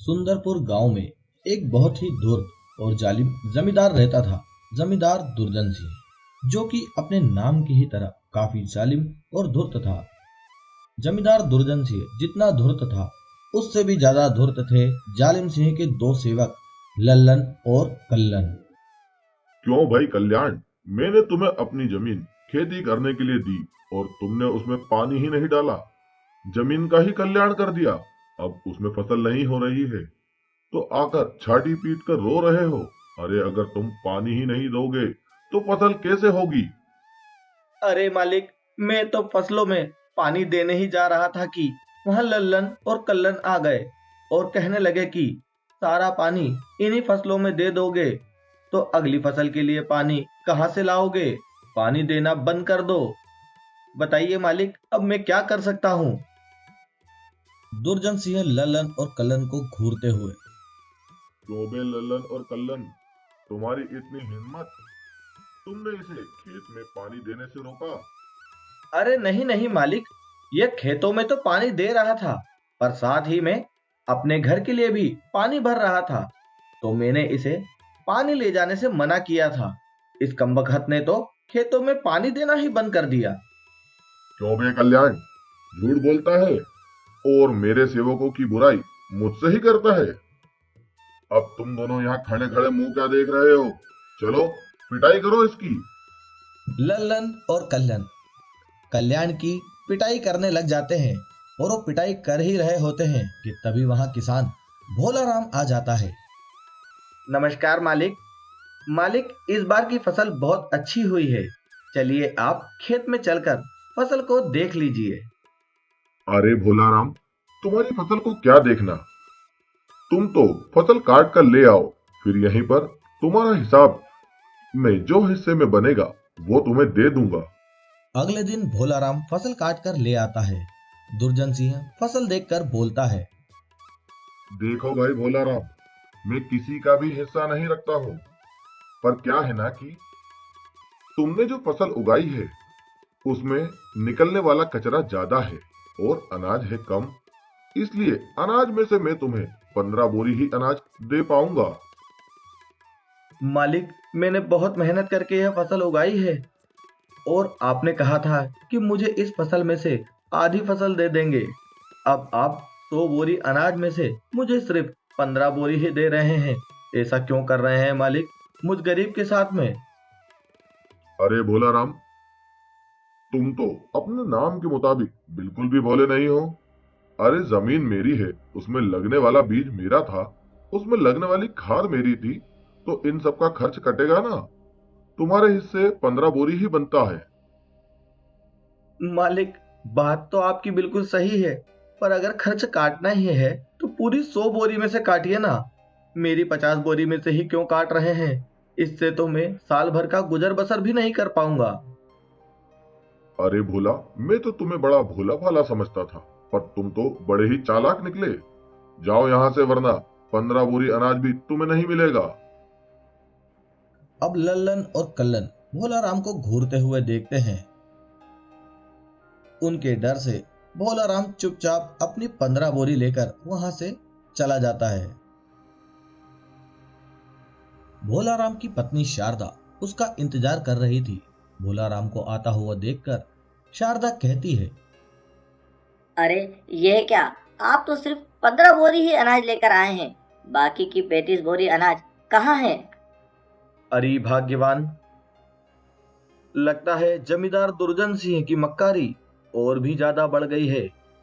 सुंदरपुर गांव में एक बहुत ही धूर्त और जालिम जमींदार रहता था। जमींदार दुर्जन सिंह, जो कि अपने नाम की ही तरह काफी जालिम और धूर्त था। जमींदार दुर्जन सिंह जितना धूर्त था, उससे भी ज्यादा धूर्त थे जालिम सिंह के दो सेवक लल्लन और कल्लन। क्यों भाई कल्याण, मैंने तुम्हें अपनी जमीन खेती करने के लिए दी और तुमने उसमें पानी ही नहीं डाला। जमीन का ही कल्याण कर दिया, अब उसमें फसल नहीं हो रही है तो आकर छाती पीट कर रो रहे हो। अरे अगर तुम पानी ही नहीं दोगे तो फसल कैसे होगी। अरे मालिक, मैं तो फसलों में पानी देने ही जा रहा था कि वहां लल्लन और कल्लन आ गए और कहने लगे कि सारा पानी इन्हीं फसलों में दे दोगे तो अगली फसल के लिए पानी कहाँ से लाओगे। पानी देना बंद कर दो। बताइए मालिक, अब मैं क्या कर सकता हूँ। दुर्जन सिंह लल्लन और कल्लन को घूरते हुए, क्यों बे लल्लन और कल्लन, तुम्हारी इतनी हिम्मत, तुमने इसे खेत में पानी देने से रोका। अरे नहीं नहीं मालिक, यह खेतों में तो पानी दे रहा था, पर साथ ही में अपने घर के लिए भी पानी भर रहा था, तो मैंने इसे पानी ले जाने से मना किया था। इस कमबख्त ने तो खेतों में पानी देना ही बंद कर दिया। क्यों बे कल्याण, झूठ बोलता है और मेरे सेवकों की बुराई मुझसे ही करता है। अब तुम दोनों यहाँ खड़े खड़े मुंह क्या देख रहे हो, चलो पिटाई करो इसकी। लल्लन और कल्लन कल्याण की पिटाई करने लग जाते हैं और वो पिटाई कर ही रहे होते हैं कि तभी वहां किसान भोलाराम आ जाता है। नमस्कार मालिक। मालिक, इस बार की फसल बहुत अच्छी हुई है, चलिए आप खेत में चलकर फसल को देख लीजिए। अरे भोलाराम, तुम्हारी फसल को क्या देखना, तुम तो फसल काट कर ले आओ, फिर यहीं पर तुम्हारा हिसाब में जो हिस्से में बनेगा वो तुम्हें दे दूंगा। अगले दिन भोलाराम फसल काट कर ले आता है। दुर्जन सिंह फसल देखकर बोलता है, देखो भाई भोलाराम, मैं किसी का भी हिस्सा नहीं रखता हूँ, पर क्या है ना कि तुमने जो फसल उगाई है उसमें निकलने वाला कचरा ज्यादा है और अनाज है कम, इसलिए अनाज में से मैं तुम्हें 15 बोरी ही अनाज दे पाऊंगा। मालिक, मैंने बहुत मेहनत करके यह फसल उगाई है और आपने कहा था कि मुझे इस फसल में से आधी फसल दे देंगे। अब आप 100 बोरी अनाज में से मुझे सिर्फ 15 बोरी ही दे रहे हैं। ऐसा क्यों कर रहे हैं मालिक, मुझ गरीब के साथ में। अरे भोलाराम, तुम तो अपने नाम के मुताबिक बिल्कुल भी भोले नहीं हो। अरे जमीन मेरी है, उसमें लगने वाला बीज मेरा था, उसमें लगने वाली खाद मेरी थी, तो इन सब का खर्च कटेगा ना। तुम्हारे हिस्से 15 बोरी ही बनता है। मालिक, बात तो आपकी बिल्कुल सही है, पर अगर खर्च काटना ही है तो पूरी 100 बोरी में से काटिए ना। मेरी 50 बोरी में से ही क्यों काट रहे हैं। इससे तो मैं साल भर का गुजर बसर भी नहीं कर पाऊंगा। अरे भोला, मैं तो तुम्हें बड़ा भोला भाला समझता था, पर तुम तो बड़े ही चालाक निकले। जाओ यहाँ से, वरना 15 बोरी अनाज भी तुम्हें नहीं मिलेगा। अब लल्लन और कल्लन भोलाराम को घूरते हुए देखते हैं। उनके डर से भोलाराम चुपचाप अपनी 15 बोरी लेकर वहां से चला जाता है। भोलाराम की पत्नी शारदा उसका इंतजार कर रही थी। भोलाराम को आता हुआ देखकर शारदा कहती है, अरे ये क्या, आप तो सिर्फ 15 बोरी ही अनाज लेकर आए हैं, बाकी की 35 बोरी अनाज कहाँ है। अरे भाग्यवान, लगता है जमींदार दुर्जन सिंह की मक्कारी और भी ज्यादा बढ़ गई है।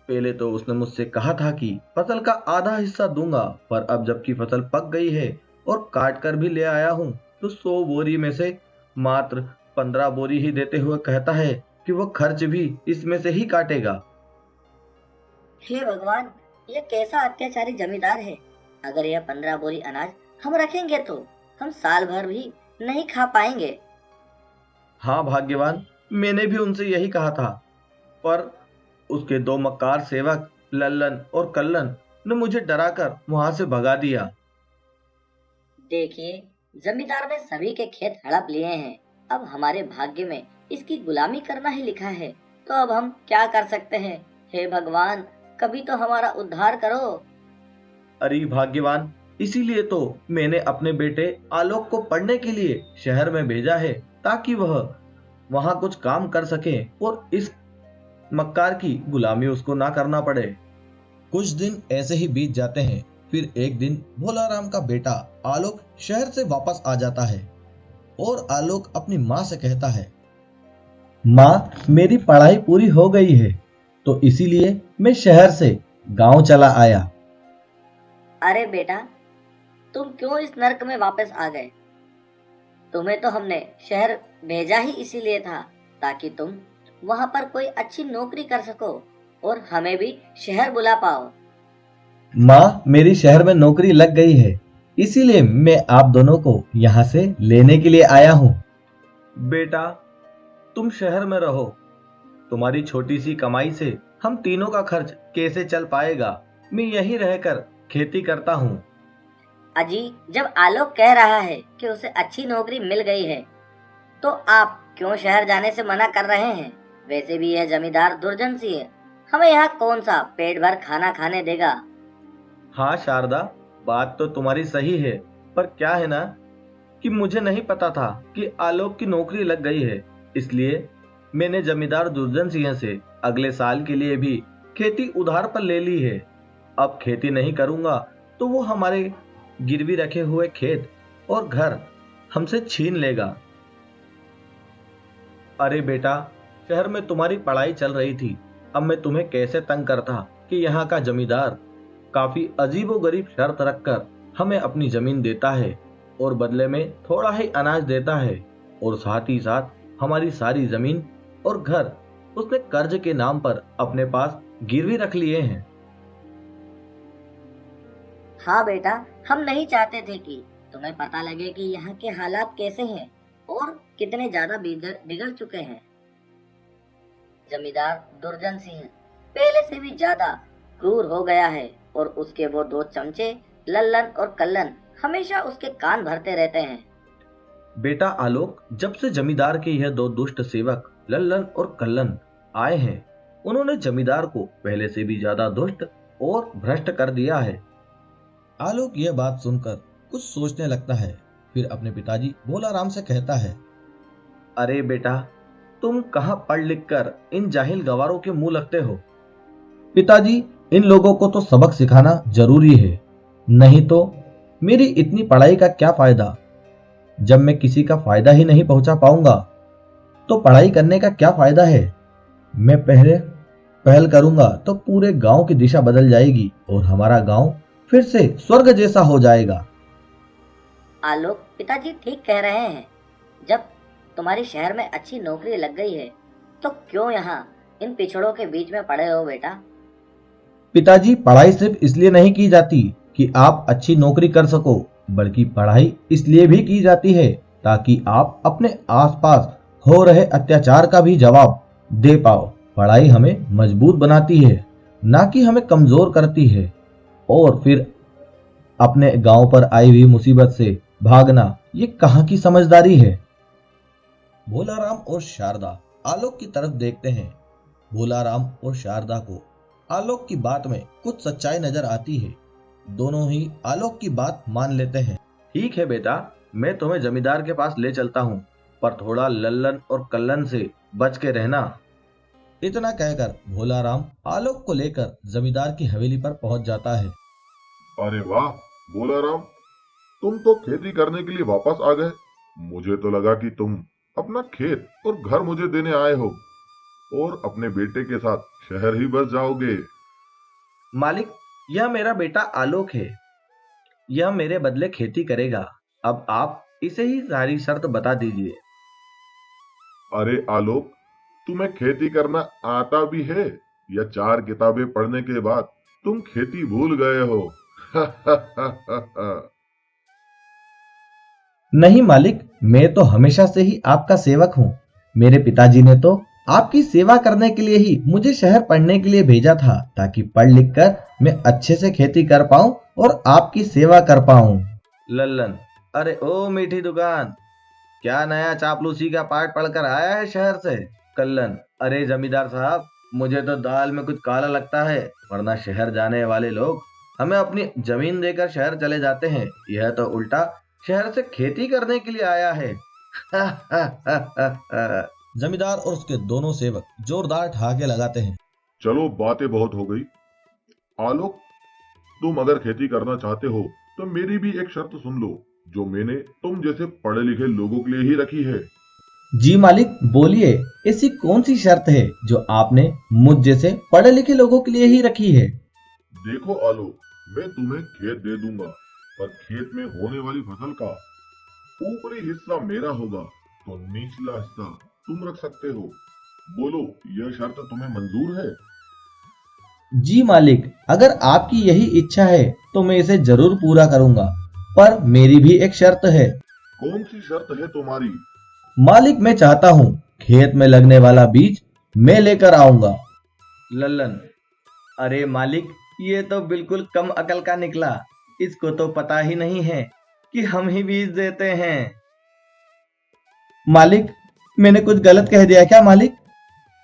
पहले तो उसने मुझसे कहा था कि फसल का आधा हिस्सा दूंगा, पर अब जबकि फसल पक गई है और काट कर भी ले आया हूँ तो 100 बोरी में से मात्र 15 बोरी ही देते हुए कहता है कि वो खर्च भी इसमें से ही काटेगा। हे भगवान, ये कैसा अत्याचारी जमींदार है। अगर यह 15 बोरी अनाज हम रखेंगे तो हम साल भर भी नहीं खा पाएंगे। हाँ भाग्यवान, मैंने भी उनसे यही कहा था, पर उसके दो मक्कार सेवक लल्लन और कल्लन ने मुझे डराकर वहां से भगा दिया। देखिए, जमींदार ने सभी के खेत हड़प लिए हैं। अब हमारे भाग्य में इसकी गुलामी करना ही लिखा है, तो अब हम क्या कर सकते हैं। हे भगवान, कभी तो हमारा उद्धार करो। अरे भाग्यवान, इसीलिए तो मैंने अपने बेटे आलोक को पढ़ने के लिए शहर में भेजा है, ताकि वह वहां कुछ काम कर सके और इस मक्कार की गुलामी उसको ना करना पड़े। कुछ दिन ऐसे ही बीत जाते हैं। फिर एक दिन भोलाराम का बेटा आलोक शहर से वापस आ जाता है और आलोक अपनी माँ से कहता है, माँ, मेरी पढ़ाई पूरी हो गई है, तो इसीलिए मैं शहर से गांव चला आया। अरे बेटा, तुम क्यों इस नर्क में वापस आ गए? तुम्हें तो हमने शहर भेजा ही इसीलिए था, ताकि तुम वहां पर कोई अच्छी नौकरी कर सको और हमें भी शहर बुला पाओ। माँ, मेरी शहर में नौकरी लग गई है, इसीलिए मैं आप दोनों को यहाँ से लेने के लिए आया हूँ। बेटा, तुम शहर में रहो, तुम्हारी छोटी सी कमाई से हम तीनों का खर्च कैसे चल पाएगा? मैं यहीं रहकर खेती करता हूँ। अजी, जब आलोक कह रहा है कि उसे अच्छी नौकरी मिल गई है, तो आप क्यों शहर जाने से मना कर रहे हैं? वैसे भी यह जमींदार दुर्जन सी है, हमें यहाँ कौन सा पेट भर खाना खाने देगा। हाँ शारदा, बात तो तुम्हारी सही है, पर क्या है ना कि मुझे नहीं पता था कि आलोक की नौकरी लग गई है, इसलिए मैंने जमींदार दुर्जन सिंह से अगले साल के लिए भी खेती उधार पर ले ली है। अब खेती नहीं करूंगा तो वो हमारे गिरवी रखे हुए खेत और घर हमसे छीन लेगा। अरे बेटा, शहर में तुम्हारी पढ़ाई चल रही थी, अब मैं तुम्हें कैसे तंग करता कि यहाँ का जमींदार काफी अजीबोगरीब शर्त रखकर हमें अपनी जमीन देता है और बदले में थोड़ा ही अनाज देता है, और साथ ही साथ हमारी सारी जमीन और घर उसने कर्ज के नाम पर अपने पास गिरवी रख लिए हैं। हाँ बेटा, हम नहीं चाहते थे कि तुम्हें पता लगे कि यहाँ के हालात कैसे हैं और कितने ज्यादा बिगड़ चुके हैं। जमींदार दुर्जन सिंह पहले से भी ज्यादा क्रूर हो गया है और उसके वो दो चमचे लल्लन और कल्लन हमेशा उसके कान भरते रहते हैं। बेटा आलोक, जब से जमींदार के यह दो दुष्ट सेवक लल्लन और कल्लन आए हैं, उन्होंने जमींदार को पहले से भी ज्यादा दुष्ट और भ्रष्ट कर दिया है। आलोक यह बात सुनकर कुछ सोचने लगता है। फिर अपने पिताजी भोलाराम से कहता है, अरे बेटा, तुम कहाँ पढ़ लिख कर इन जाहिल गवारों के मुंह लगते हो? पिताजी, इन लोगों को तो सबक सिखाना जरूरी है, नहीं तो मेरी इतनी पढ़ाई का क्या फायदा? जब मैं किसी का फायदा ही नहीं पहुंचा पाऊंगा तो पढ़ाई करने का क्या फायदा है? मैं पहल करूंगा तो पूरे गांव की दिशा बदल जाएगी और हमारा गांव फिर से स्वर्ग जैसा हो जाएगा। आलोक, पिताजी ठीक कह रहे हैं। जब तुम्हारी शहर में अच्छी नौकरी लग गई है, तो क्यों यहाँ इन पिछड़ों के बीच में पड़े हो बेटा? पिताजी, पढ़ाई सिर्फ इसलिए नहीं की जाती कि आप अच्छी नौकरी कर सको, बल्कि पढ़ाई इसलिए भी की जाती है ताकि आप अपने आसपास हो रहे अत्याचार का भी जवाब दे पाओ। पढ़ाई हमें मजबूत बनाती है, ना कि हमें कमजोर करती है। और फिर अपने गांव पर आई हुई मुसीबत से भागना, ये कहाँ की समझदारी है? भोलाराम और शारदा आलोक की तरफ देखते हैं। भोलाराम और शारदा को आलोक की बात में कुछ सच्चाई नजर आती है। दोनों ही आलोक की बात मान लेते हैं। ठीक है बेटा, मैं तुम्हें जमींदार के पास ले चलता हूँ, पर थोड़ा लल्लन और कल्लन से बच के रहना। इतना कहकर भोलाराम आलोक को लेकर जमींदार की हवेली पर पहुंच जाता है। अरे वाह भोलाराम, तुम तो खेती करने के लिए वापस आ गए। मुझे तो लगा कि तुम अपना खेत और घर मुझे देने आए हो और अपने बेटे के साथ शहर ही बस जाओगे। मालिक, यह मेरा बेटा आलोक है, यह मेरे बदले खेती करेगा। अब आप इसे ही सारी शर्त बता दीजिए। अरे आलोक, तुम्हें खेती करना आता भी है या 4 किताबें पढ़ने के बाद तुम खेती भूल गए हो? नहीं मालिक, मैं तो हमेशा से ही आपका सेवक हूँ। मेरे पिताजी ने तो आपकी सेवा करने के लिए ही मुझे शहर पढ़ने के लिए भेजा था, ताकि पढ़ लिख कर मैं अच्छे से खेती कर पाऊं और आपकी सेवा कर पाऊं। लल्लन, अरे ओ मीठी दुकान, क्या नया चापलूसी का पाठ पढ़कर आया है शहर से? कल्लन, अरे जमींदार साहब, मुझे तो दाल में कुछ काला लगता है, वरना शहर जाने वाले लोग हमें अपनी जमीन देकर शहर चले जाते हैं, यह तो उल्टा शहर से खेती करने के लिए आया है। जमींदार और उसके दोनों सेवक जोरदार ठहाके लगाते हैं। चलो बातें बहुत हो गई। आलोक, तुम अगर खेती करना चाहते हो तो मेरी भी एक शर्त सुन लो, जो मैंने तुम जैसे पढ़े लिखे लोगों के लिए ही रखी है। जी मालिक, बोलिए, ऐसी कौन सी शर्त है जो आपने मुझ जैसे पढ़े लिखे लोगों के लिए ही रखी है? देखो आलोक, मैं तुम्हें खेत दे दूंगा, पर खेत में होने वाली फसल का ऊपरी हिस्सा मेरा होगा, तो निचला हिस्सा तुम रख सकते हो। बोलो, यह शर्त तुम्हें मंजूर है? जी मालिक, अगर आपकी यही इच्छा है तो मैं इसे जरूर पूरा करूंगा, पर मेरी भी एक शर्त है। कौन सी शर्त है तुम्हारी? मालिक, मैं चाहता हूँ खेत में लगने वाला बीज मैं लेकर आऊंगा। लल्लन, अरे मालिक, ये तो बिल्कुल कम अकल का निकला। इसको तो पता ही नहीं है कि हम ही बीज देते हैं। मालिक, मैंने कुछ गलत कह दिया क्या मालिक?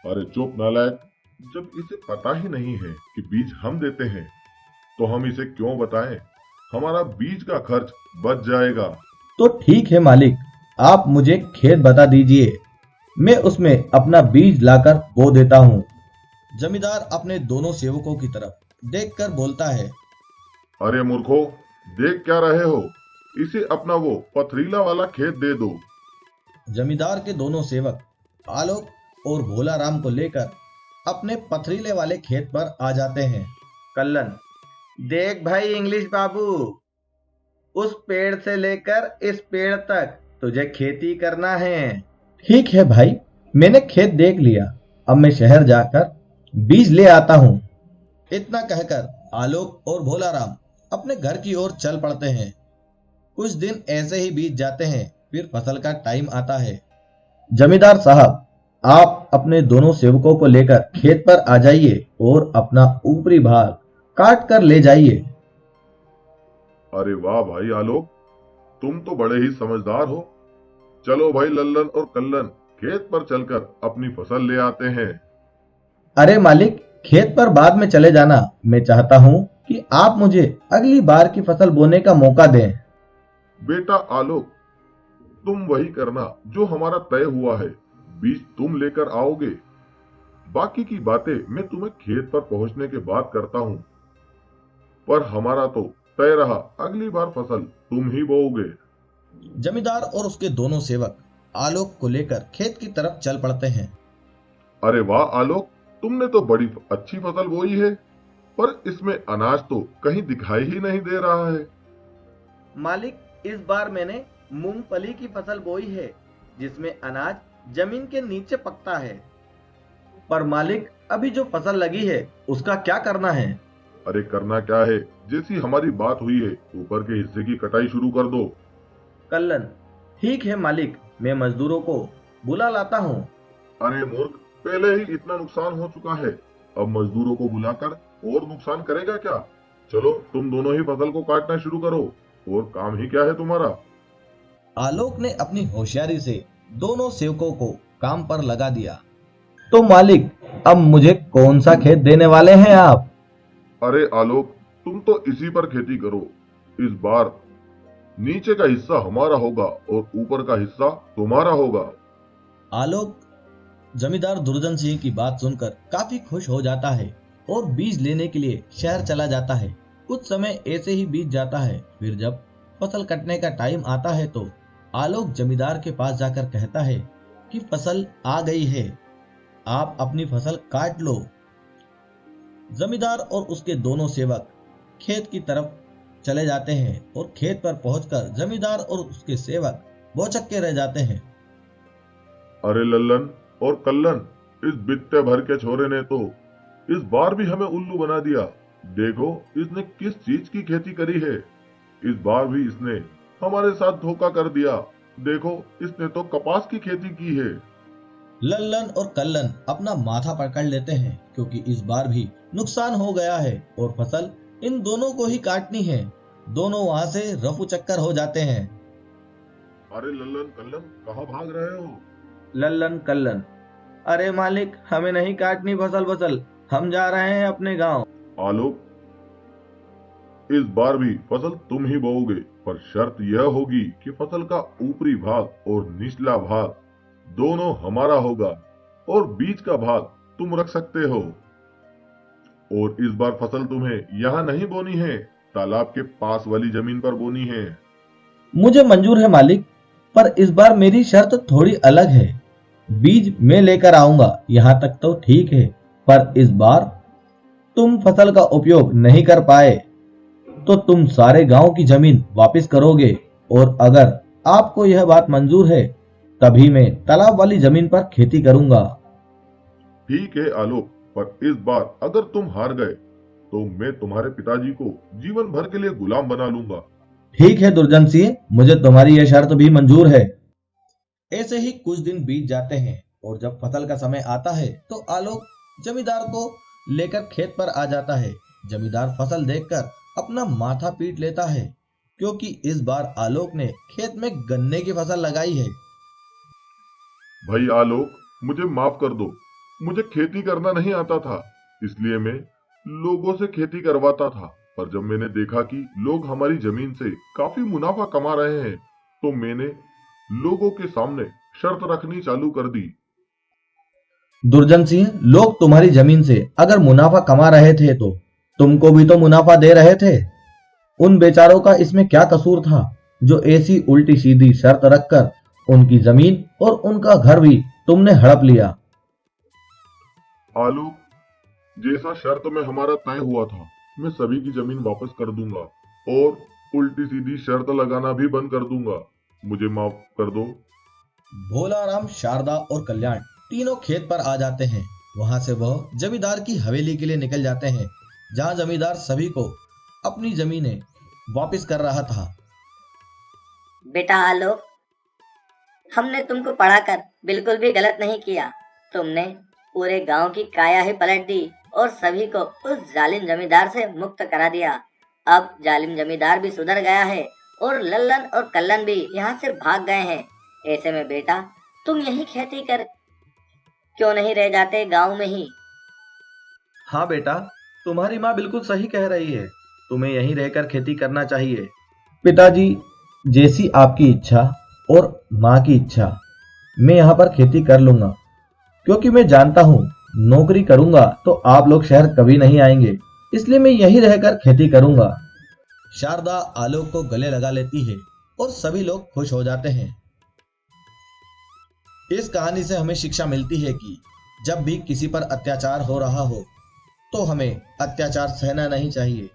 अरे चुप नालायक, जब इसे पता ही नहीं है कि बीज हम देते हैं तो हम इसे क्यों बताएं? हमारा बीज का खर्च बच जाएगा। तो ठीक है मालिक, आप मुझे खेत बता दीजिए, मैं उसमें अपना बीज लाकर बो देता हूँ। जमींदार अपने दोनों सेवकों की तरफ देखकर बोलता है। अरे मूर्खों, देख क्या रहे हो? इसे अपना वो पथरीला वाला खेत दे दो। जमींदार के दोनों सेवक आलोक और भोला राम को लेकर अपने पथरीले वाले खेत पर आ जाते हैं। कल्लन, देख भाई इंग्लिश बाबू, उस पेड़ से लेकर इस पेड़ तक तुझे खेती करना है। ठीक है भाई, मैंने खेत देख लिया, अब मैं शहर जाकर बीज ले आता हूँ। इतना कहकर आलोक और भोला राम अपने घर की ओर चल पड़ते हैं। कुछ दिन ऐसे ही बीत जाते हैं, फिर फसल का टाइम आता है। जमींदार साहब, आप अपने दोनों सेवकों को लेकर खेत पर आ जाइए और अपना ऊपरी भाग काट कर ले जाइए। अरे वाह भाई आलोक, तुम तो बड़े ही समझदार हो। चलो भाई लल्लन और कल्लन, खेत पर चलकर अपनी फसल ले आते हैं। अरे मालिक, खेत पर बाद में चले जाना, मैं चाहता हूँ कि आप मुझे अगली बार की फसल बोने का मौका दें। बेटा आलोक, तुम वही करना जो हमारा तय हुआ है। बीज तुम लेकर आओगे, बाकी की बातें मैं तुम्हें खेत पर पहुंचने के बाद करता हूँ। पर हमारा तो तय रहा, अगली बार फसल तुम ही बोओगे। जमींदार और उसके दोनों सेवक आलोक को लेकर खेत की तरफ चल पड़ते हैं। अरे वाह आलोक, तुमने तो बड़ी अच्छी फसल बोई है, पर इसमें अनाज तो कहीं दिखाई ही नहीं दे रहा है। मालिक, इस बार मैंने मूंगफली की फसल बोई है, जिसमें अनाज जमीन के नीचे पकता है। पर मालिक, अभी जो फसल लगी है उसका क्या करना है? अरे करना क्या है, जैसी हमारी बात हुई है ऊपर के हिस्से की कटाई शुरू कर दो। कल्लन, ठीक है मालिक, मैं मजदूरों को बुला लाता हूँ। अरे मूर्ख, पहले ही इतना नुकसान हो चुका है, अब मजदूरों को बुलाकर और नुकसान करेगा क्या? चलो तुम दोनों ही फसल को काटना शुरू करो, और काम ही क्या है तुम्हारा। आलोक ने अपनी होशियारी से दोनों सेवकों को काम पर लगा दिया। तो मालिक, अब मुझे कौन सा खेत देने वाले हैं आप? अरे आलोक, तुम तो इसी पर खेती करो। इस बार नीचे का हिस्सा हमारा होगा और ऊपर का हिस्सा तुम्हारा होगा। आलोक जमींदार दुर्जन सिंह की बात सुनकर काफी खुश हो जाता है और बीज लेने के लिए शहर चला जाता है। कुछ समय ऐसे ही बीत जाता है। फिर जब फसल कटने का टाइम आता है तो आलोक जमींदार के पास जाकर कहता है कि फसल आ गई है, आप अपनी फसल काट लो। जमींदार और उसके दोनों सेवक खेत की तरफ चले जाते हैं और खेत पर पहुंचकर जमींदार और उसके सेवक भौचक्के रह जाते हैं। अरे लल्लन और कल्लन, इस बित्ते भर के छोरे ने तो इस बार भी हमें उल्लू बना दिया। देखो इसने किस चीज की खेती करी है। इस बार भी इसने हमारे साथ धोखा कर दिया। देखो, इसने तो कपास की खेती की है। लल्लन और कल्लन अपना माथा पकड़ लेते हैं, क्योंकि इस बार भी नुकसान हो गया है और फसल इन दोनों को ही काटनी है। दोनों वहां से रफू चक्कर हो जाते हैं। अरे लल्लन कल्लन, कहाँ भाग रहे हो? लल्लन कल्लन, अरे मालिक, हमें नहीं काटनी फसल, हम जा रहे हैं अपने गांव। आलोक, इस बार भी फसल तुम ही बोओगे, पर शर्त यह होगी कि फसल का ऊपरी भाग और निचला भाग दोनों हमारा होगा और बीच का भाग तुम रख सकते हो। और इस बार फसल तुम्हें यहाँ नहीं बोनी है, तालाब के पास वाली जमीन पर बोनी है। मुझे मंजूर है मालिक, पर इस बार मेरी शर्त थोड़ी अलग है। बीज मैं लेकर आऊंगा, यहाँ तक तो ठीक है, पर इस बार तुम फसल का उपयोग नहीं कर पाए तो तुम सारे गांव की जमीन वापस करोगे, और अगर आपको यह बात मंजूर है तभी मैं तालाब वाली जमीन पर खेती करूंगा। ठीक है आलोक, पर इस बार अगर तुम हार गए तो मैं तुम्हारे पिताजी को जीवन भर के लिए गुलाम बना लूंगा। ठीक है दुर्जन सिंह, मुझे तुम्हारी यह शर्त भी मंजूर है। ऐसे ही कुछ दिन बीत जाते हैं और जब फसल का समय आता है तो आलोक जमींदार को लेकर खेत पर आ जाता है। जमींदार फसल देखकर अपना माथा पीट लेता है, क्योंकि इस बार आलोक ने खेत में गन्ने की फसल लगाई है। भाई आलोक, मुझे माफ कर दो। मुझे खेती करना नहीं आता था, इसलिए मैं लोगों से खेती करवाता था। पर जब मैंने देखा कि लोग हमारी जमीन से काफी मुनाफा कमा रहे हैं, तो मैंने लोगों के सामने शर्त रखनी चालू कर दी। दुर्जन सिंह, लोग तुम्हारी जमीन से अगर मुनाफा कमा रहे थे तो तुमको भी तो मुनाफा दे रहे थे। उन बेचारों का इसमें क्या कसूर था जो ऐसी उल्टी सीधी शर्त रखकर उनकी जमीन और उनका घर भी तुमने हड़प लिया। आलोक, जैसा शर्त में हमारा तय हुआ था, मैं सभी की जमीन वापस कर दूंगा और उल्टी सीधी शर्त लगाना भी बंद कर दूंगा। मुझे माफ कर दो। भोलाराम, शारदा और कल्याण तीनों खेत पर आ जाते हैं। वहां से वह जमींदार की हवेली के लिए निकल जाते हैं, जहां जमींदार सभी को अपनी जमीनें वापस कर रहा था। बेटा आलोक, हमने तुमको पढ़ाकर बिल्कुल भी गलत नहीं किया। तुमने पूरे गांव की काया ही पलट दी और सभी को उस जालिम जमींदार से मुक्त करा दिया। अब जालिम जमींदार भी सुधर गया है और लल्लन और कल्लन भी यहाँ से भाग गए हैं। ऐसे में बेटा, तुम यही खेती कर क्यों नहीं रह जाते गांव में ही? हाँ बेटा, तुम्हारी माँ बिल्कुल सही कह रही है, तुम्हें यहीं रहकर खेती करना चाहिए। पिताजी, जैसी आपकी इच्छा और माँ की इच्छा, मैं यहाँ पर खेती कर लूंगा, क्योंकि मैं जानता हूँ नौकरी करूंगा तो आप लोग शहर कभी नहीं आएंगे, इसलिए मैं यहीं रहकर खेती करूंगा। शारदा आलोक को गले लगा लेती है और सभी लोग खुश हो जाते हैं। इस कहानी से हमें शिक्षा मिलती है कि जब भी किसी पर अत्याचार हो रहा हो तो हमें अत्याचार सहना नहीं चाहिए।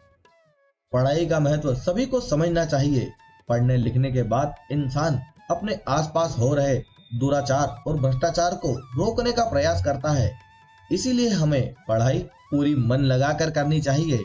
पढ़ाई का महत्व सभी को समझना चाहिए। पढ़ने लिखने के बाद इंसान अपने आसपास हो रहे दुराचार और भ्रष्टाचार को रोकने का प्रयास करता है। इसीलिए हमें पढ़ाई पूरी मन लगाकर करनी चाहिए।